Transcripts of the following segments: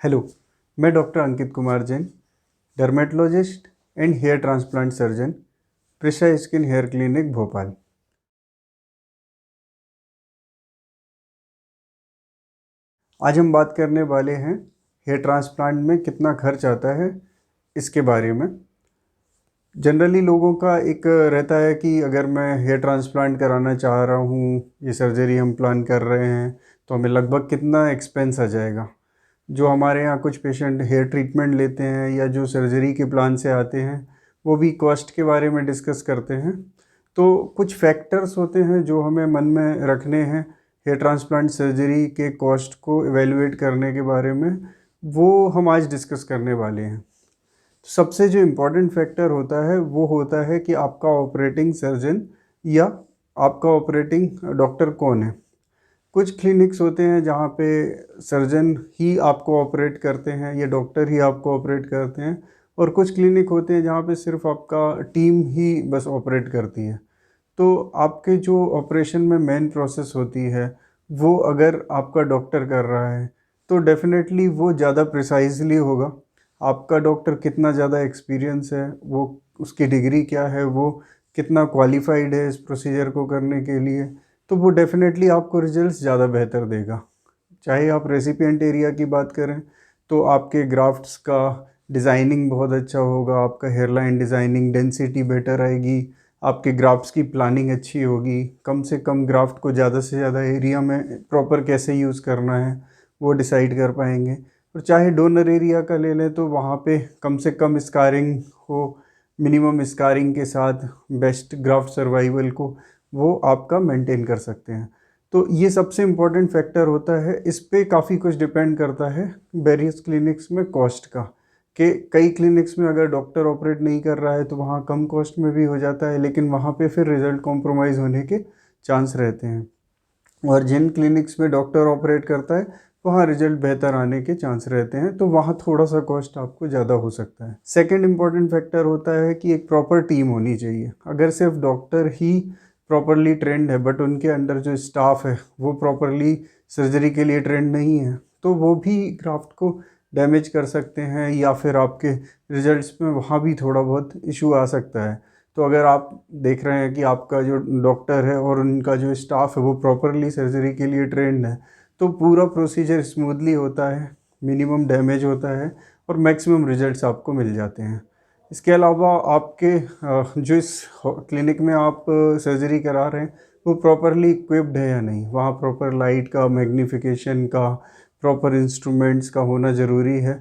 Hello, मैं doctor Ankit Kumar Jain, dermatologist and hair transplant surgeon, Prisha skin hair clinic Bhopal. आज हम बात करने वाले हैं हेयर ट्रांसप्लांट में कितना खर्च आता है इसके बारे में। जनरली लोगों का एक रहता है कि अगर मैं हेयर ट्रांसप्लांट कराना चाह रहा हूँ, ये सर्जरी हम प्लान कर रहे हैं, तो हमें लगभग कितना एक्सपेंस आ जाएगा। जो हमारे यहाँ कुछ पेशेंट हेयर ट्रीटमेंट लेते हैं या जो सर्जरी के प्लान से आते हैं, वो भी कॉस्ट के बारे में डिस्कस करते हैं। तो कुछ फैक्टर्स होते हैं जो हमें मन में रखने हैं हेयर ट्रांसप्लांट सर्जरी के कॉस्ट को एवेलुएट करने के बारे में, वो हम आज डिस्कस करने वाले हैं। सबसे जो इम्पोर्टेंट फैक्टर होता है वो होता है कि आपका ऑपरेटिंग सर्जन या आपका ऑपरेटिंग डॉक्टर कौन है। कुछ क्लिनिक्स होते हैं जहाँ पे सर्जन ही आपको ऑपरेट करते हैं या डॉक्टर ही आपको ऑपरेट करते हैं, और कुछ क्लिनिक होते हैं जहाँ पे सिर्फ आपका टीम ही बस ऑपरेट करती है। तो आपके जो ऑपरेशन में मेन प्रोसेस होती है वो अगर आपका डॉक्टर कर रहा है तो डेफिनेटली वो ज़्यादा प्रिसाइजली होगा। आपका डॉक्टर कितना ज़्यादा एक्सपीरियंस है, वो उसकी डिग्री क्या है, वो कितना क्वालिफाइड है इस प्रोसीजर को करने के लिए, तो वो डेफिनेटली आपको रिजल्ट्स ज़्यादा बेहतर देगा। चाहे आप रेसिपिएंट एरिया की बात करें तो आपके ग्राफ्ट्स का डिज़ाइनिंग बहुत अच्छा होगा, आपका हेयरलाइन डिज़ाइनिंग डेंसिटी बेटर आएगी, आपके ग्राफ्ट्स की प्लानिंग अच्छी होगी, कम से कम ग्राफ्ट को ज़्यादा से ज़्यादा एरिया में प्रॉपर कैसे यूज़ करना है वो डिसाइड कर पाएंगे। और चाहे डोनर एरिया का ले लें तो वहाँ पे कम से कम स्कारिंग हो, मिनिमम स्कारिंग के साथ बेस्ट ग्राफ्ट सर्वाइवल को वो आपका मेंटेन कर सकते हैं। तो ये सबसे इम्पोर्टेंट फैक्टर होता है। इस पे काफ़ी कुछ डिपेंड करता है वेरियस क्लिनिक्स में कॉस्ट का, कि कई क्लिनिक्स में अगर डॉक्टर ऑपरेट नहीं कर रहा है तो वहाँ कम कॉस्ट में भी हो जाता है, लेकिन वहाँ पे फिर रिज़ल्ट कॉम्प्रोमाइज़ होने के चांस रहते हैं। और जिन क्लिनिक्स में डॉक्टर ऑपरेट करता है वहाँ रिजल्ट बेहतर आने के चांस रहते हैं, तो वहाँ थोड़ा सा कॉस्ट आपको ज़्यादा हो सकता है। सेकंड इम्पॉर्टेंट फैक्टर होता है कि एक प्रॉपर टीम होनी चाहिए। अगर सिर्फ डॉक्टर ही प्रॉपरली ट्रेंड है बट उनके अंडर जो स्टाफ है वो प्रॉपरली सर्जरी के लिए ट्रेंड नहीं है, तो वो भी ग्राफ्ट को डैमेज कर सकते हैं या फिर आपके रिजल्ट्स में वहाँ भी थोड़ा बहुत इशू आ सकता है। तो अगर आप देख रहे हैं कि आपका जो डॉक्टर है और उनका जो स्टाफ है वो प्रॉपरली सर्जरी के लिए ट्रेंड है, तो पूरा प्रोसीजर स्मूथली होता है, मिनिमम डैमेज होता है और मैक्सिमम रिजल्ट्स आपको मिल जाते हैं। इसके अलावा आपके जो इस क्लिनिक में आप सर्जरी करा रहे हैं वो प्रॉपरली इक्विप्ड है या नहीं, वहाँ प्रॉपर लाइट का, मैग्नीफिकेशन का, प्रॉपर इंस्ट्रूमेंट्स का होना ज़रूरी है।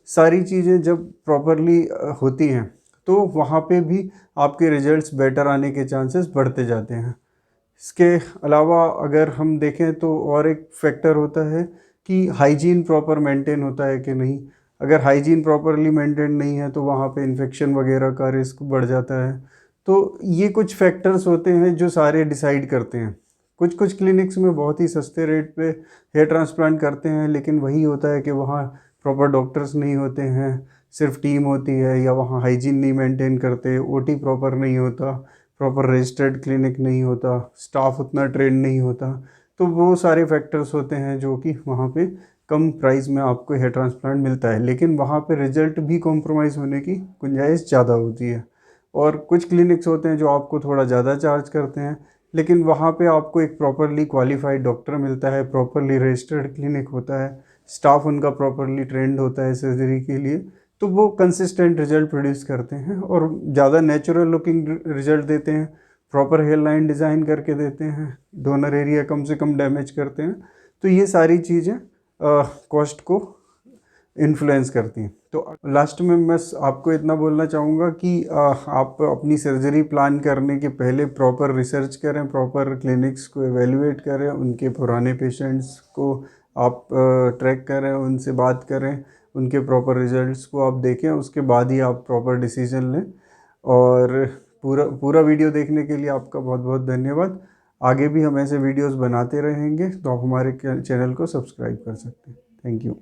सारी चीज़ें जब प्रॉपरली होती हैं तो वहाँ पे भी आपके रिजल्ट्स बेटर आने के चांसेस बढ़ते जाते हैं। इसके अलावा अगर हम देखें तो और एक फैक्टर होता है कि हाइजीन प्रॉपर मेंटेन होता है कि नहीं। अगर हाइजीन प्रॉपरली मेंटेन नहीं है तो वहाँ पे इन्फेक्शन वगैरह का रिस्क बढ़ जाता है। तो ये कुछ फैक्टर्स होते हैं जो सारे डिसाइड करते हैं। कुछ कुछ क्लिनिक्स में बहुत ही सस्ते रेट पे हेयर ट्रांसप्लांट करते हैं, लेकिन वही होता है कि वहाँ प्रॉपर डॉक्टर्स नहीं होते हैं, सिर्फ टीम होती है, या वहाँ हाइजीन नहीं मेंटेन करते, ओटी प्रॉपर नहीं होता, प्रॉपर रजिस्टर्ड क्लिनिक नहीं होता, स्टाफ उतना ट्रेन नहीं होता। तो वो सारे फैक्टर्स होते हैं जो कि वहाँ पे कम प्राइस में आपको हेयर ट्रांसप्लांट मिलता है, लेकिन वहाँ पे रिजल्ट भी कॉम्प्रोमाइज़ होने की गुंजाइश ज़्यादा होती है। और कुछ क्लिनिक्स होते हैं जो आपको थोड़ा ज़्यादा चार्ज करते हैं, लेकिन वहाँ पे आपको एक प्रॉपरली क्वालिफाइड डॉक्टर मिलता है, प्रॉपरली रजिस्टर्ड क्लिनिक होता है, स्टाफ उनका प्रॉपरली ट्रेंड होता है सर्जरी के लिए, तो वो कंसिस्टेंट रिजल्ट प्रोड्यूस करते हैं और ज़्यादा नेचुरल लुकिंग रिजल्ट देते हैं, प्रॉपर हेयर लाइन डिज़ाइन करके देते हैं, डोनर एरिया कम से कम डैमेज करते हैं। तो ये सारी चीज़ें कॉस्ट को इन्फ्लुएंस करती हैं। तो लास्ट में मैं आपको इतना बोलना चाहूँगा कि आप अपनी सर्जरी प्लान करने के पहले प्रॉपर रिसर्च करें, प्रॉपर क्लिनिक्स को एवेल्युएट करें, उनके पुराने पेशेंट्स को आप ट्रैक करें, उनसे बात करें, उनके प्रॉपर रिजल्ट्स को आप देखें, उसके बाद ही आप प्रॉपर डिसीजन लें। और पूरा पूरा वीडियो देखने के लिए आपका बहुत बहुत धन्यवाद। आगे भी हम ऐसे वीडियोस बनाते रहेंगे, तो आप हमारे चैनल को सब्सक्राइब कर सकते हैं। Thank you.